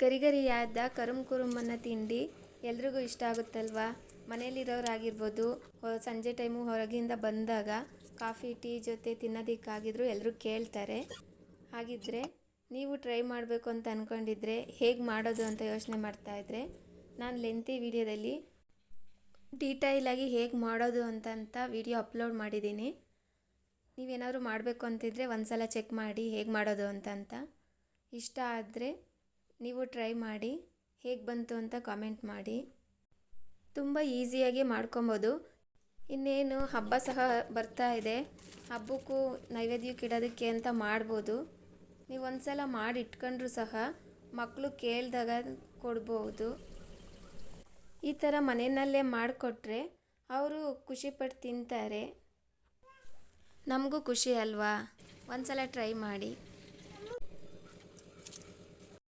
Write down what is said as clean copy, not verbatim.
ಗರಿಗರಿಯಾದ ಕುರುಮನ್ನ ತಿಂಡಿ ಎಲ್ರಿಗೂ ಇಷ್ಟ ಆಗುತ್ತಲ್ವಾ. ಮನೇಲಿರೋರಾಗಿರ್ಬೋದು, ಸಂಜೆ ಟೈಮು ಹೊರಗಿಂದ ಬಂದಾಗ ಕಾಫಿ ಟೀ ಜೊತೆ ತಿನ್ನೋದಕ್ಕಾಗಿದ್ರು ಎಲ್ಲರೂ ಕೇಳ್ತಾರೆ. ಹಾಗಿದ್ದರೆ ನೀವು ಟ್ರೈ ಮಾಡಬೇಕು ಅಂತ ಅಂದ್ಕೊಂಡಿದ್ರೆ ಹೇಗೆ ಮಾಡೋದು ಅಂತ ಯೋಚನೆ ಮಾಡ್ತಾಯಿದ್ರೆ ನಾನು ಲೆಂತಿ ವಿಡಿಯೋದಲ್ಲಿ ಡೀಟೈಲಾಗಿ ಹೇಗೆ ಮಾಡೋದು ಅಂತ ವಿಡಿಯೋ ಅಪ್ಲೋಡ್ ಮಾಡಿದ್ದೀನಿ. ನೀವೇನಾದರೂ ಮಾಡಬೇಕು ಅಂತಿದ್ರೆ ಒಂದು ಸಲ ಚೆಕ್ ಮಾಡಿ ಹೇಗೆ ಮಾಡೋದು ಅಂತ. ಇಷ್ಟ ಆದರೆ ನೀವು ಟ್ರೈ ಮಾಡಿ, ಹೇಗೆ ಬಂತು ಅಂತ ಕಾಮೆಂಟ್ ಮಾಡಿ. ತುಂಬ ಈಸಿಯಾಗಿ ಮಾಡ್ಕೊಬೋದು. ಇನ್ನೇನು ಹಬ್ಬ ಸಹ ಬರ್ತಾ ಇದೆ, ಹಬ್ಬಕ್ಕೂ ನೈವೇದ್ಯಕ್ಕೆ ಇಡೋದಕ್ಕೆ ಅಂತ ಮಾಡ್ಬೋದು. ನೀವು ಒಂದು ಸಲ ಮಾಡಿ ಇಟ್ಕೊಂಡ್ರೂ ಸಹ ಮಕ್ಕಳು ಕೇಳಿದಾಗ ಕೊಡ್ಬೋದು. ಈ ಥರ ಮನೆಯಲ್ಲೇ ಮಾಡಿಕೊಟ್ರೆ ಅವರು ಖುಷಿಪಟ್ಟು ತಿಂತಾರೆ. ನಮಗೂ ಖುಷಿ ಅಲ್ವಾ. ಒಂದು ಸಲ ಟ್ರೈ ಮಾಡಿ.